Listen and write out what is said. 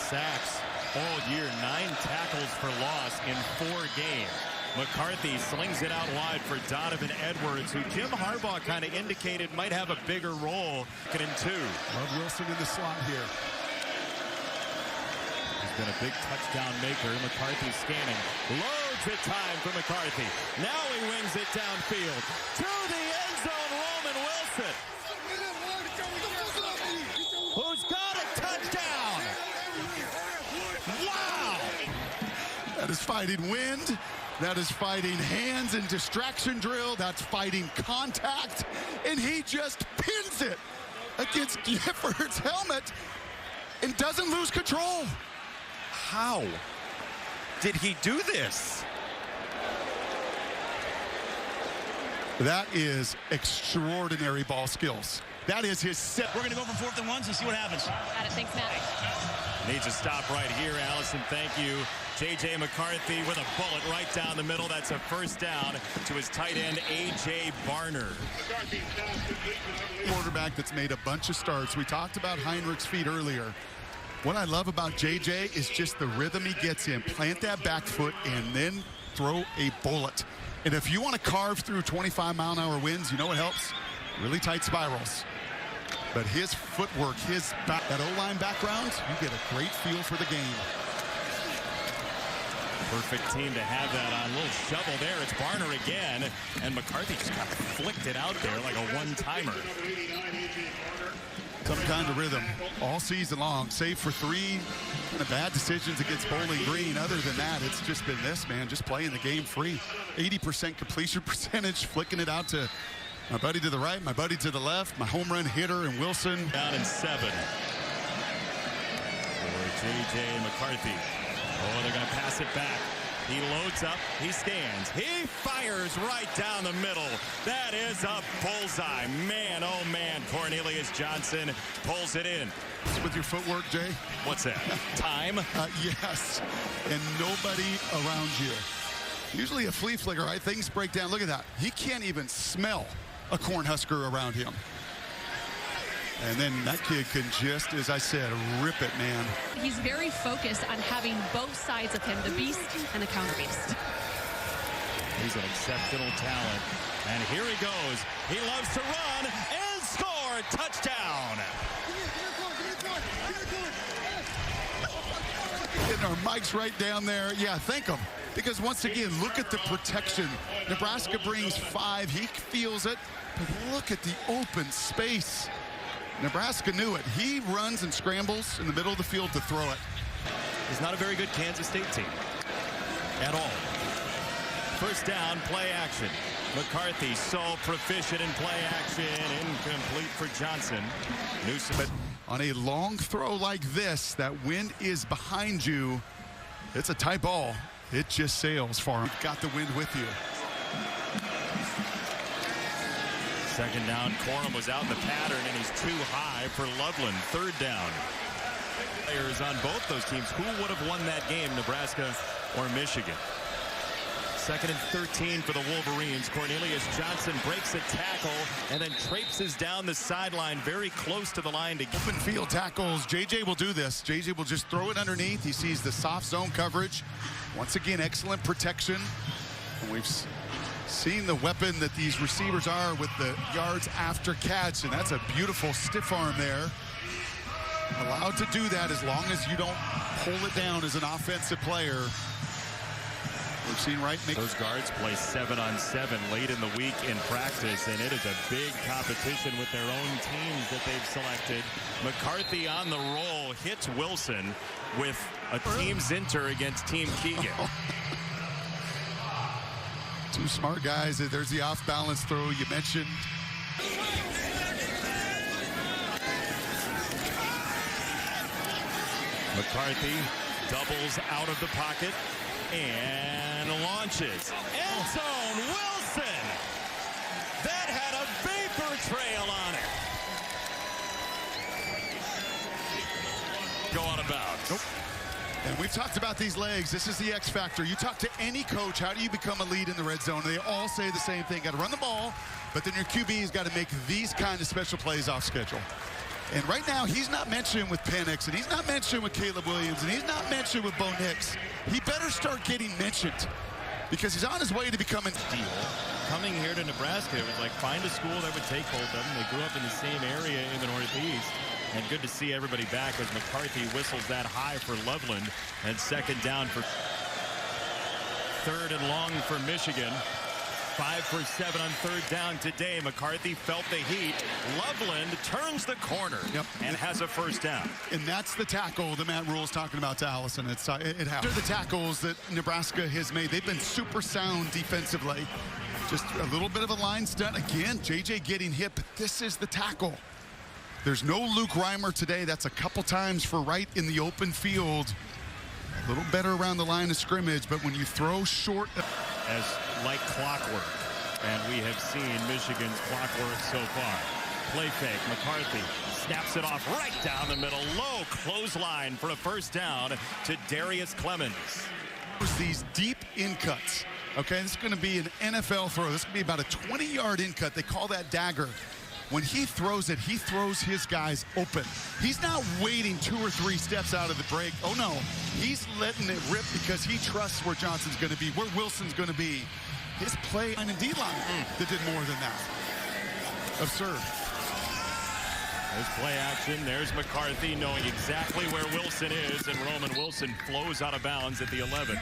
sacks all year, 9 tackles for loss in 4 games. McCarthy slings it out wide for Donovan Edwards, who Jim Harbaugh kind of indicated might have a bigger role in 2. Love Wilson in the slot here. He's been a big touchdown maker. McCarthy scanning. Loads of time for McCarthy. Now he wings it downfield. To the end zone, Roman Wilson. Who's got a touchdown? Wow! That is fighting wind. That is fighting hands and distraction drill. That's fighting contact. And he just pins it against Gifford's helmet and doesn't lose control. How did he do this? That is extraordinary ball skills. That is his set. We're going to go for 4th and 1s and see what happens. Got it. Thanks, Matt. Needs a stop right here, Allison. Thank you. J.J. McCarthy with a bullet right down the middle. That's a first down to his tight end, A.J. Barner. Quarterback that's made a bunch of starts. We talked about Heinrich's feet earlier. What I love about J.J. is just the rhythm he gets in. Plant that back foot and then throw a bullet. And if you want to carve through 25-mile-an-hour winds, you know what helps? Really tight spirals. But his footwork, that O-line background, you get a great feel for the game. Perfect team to have that on. A little shovel there. It's Barner again. And McCarthy just kind of flicked it out there like a one-timer. Some kind of rhythm all season long, save for 3 kind of bad decisions against Bowling Green. Other than that, it's just been this, man, just playing the game free. 80% completion percentage, flicking it out to my buddy to the right, my buddy to the left, my home run hitter, and Wilson. Down in 7 for J.J. McCarthy. Oh, they're going to pass it back. He loads up. He scans. He fires right down the middle. That is a bullseye. Man, oh, man. Cornelius Johnson pulls it in. With your footwork, Jay? What's that? Time? Yes. And nobody around you. Usually a flea flicker, right? Things break down. Look at that. He can't even smell a Cornhusker around him. And then that kid can just, as I said, rip it, man. He's very focused on having both sides of him, the beast and the counter beast. He's an exceptional talent. And here he goes. He loves to run and score. Touchdown. Getting our mics right down there. Yeah, thank him. Because once again, look at the protection. Nebraska brings 5. He feels it. But look at the open space. Nebraska knew it. He runs and scrambles in the middle of the field to throw it. He's not a very good Kansas State team at all. First down, play action. McCarthy so proficient in play action. Incomplete for Johnson. Newsom. On a long throw like this, that wind is behind you. It's a tight ball. It just sails far. You've got the wind with you. Second down, Corum was out in the pattern, and he's too high for Loveland. Third down. Players on both those teams. Who would have won that game, Nebraska or Michigan? Second and 13 for the Wolverines. Cornelius Johnson breaks a tackle and then traipses down the sideline very close to the line to open field tackles. JJ will do this. JJ will just throw it underneath. He sees the soft zone coverage. Once again, excellent protection. And we've seen the weapon that these receivers are with the yards after catch, and that's a beautiful stiff arm there. Allowed to do that as long as you don't pull it down as an offensive player. We've seen those guards play 7-on-7 late in the week in practice, and it is a big competition with their own teams that they've selected. McCarthy on the roll hits Wilson with a team Zinter against Team Keegan. Two smart guys. There's the off-balance throw you mentioned. McCarthy doubles out of the pocket and launches. End zone, Wilson! That had a vapor trail on it. Go out of bounds. Nope. And we've talked about these legs. This is the X factor. You talk to any coach, how do you become a lead in the red zone? They all say the same thing. Got to run the ball, but then your QB's got to make these kind of special plays off schedule. And right now, he's not mentioned with Penix, and he's not mentioned with Caleb Williams, and he's not mentioned with Bo Nix. He better start getting mentioned because he's on his way to becoming deal. Coming here to Nebraska, it was like find a school that would take both of them. They grew up in the same area in the Northeast. And good to see everybody back as McCarthy whistles that high for Loveland. And second down for third and long for Michigan. 5 for 7 on third down today. McCarthy felt the heat. Loveland turns the corner and has a first down. And that's the tackle that Matt Rule's talking about to Allison. It happens. They're the tackles that Nebraska has made. They've been super sound defensively. Just a little bit of a line stunt. Again, JJ getting hit, but this is the tackle. There's no Luke Reimer today. That's a couple times for right in the open field. A little better around the line of scrimmage, but when you throw short... As like clockwork, and we have seen Michigan's clockwork so far. Play fake, McCarthy snaps it off right down the middle. Low clothesline for a first down to Darius Clemens. These deep in cuts. Okay, this is going to be an NFL throw. This is going to be about a 20-yard in cut. They call that dagger. When he throws it, he throws his guys open. He's not waiting 2 or 3 steps out of the break. Oh, no. He's letting it rip because he trusts where Johnson's going to be, where Wilson's going to be. His play on the D-line that did more than that. Absurd. There's play action. There's McCarthy knowing exactly where Wilson is, and Roman Wilson flows out of bounds at the 11.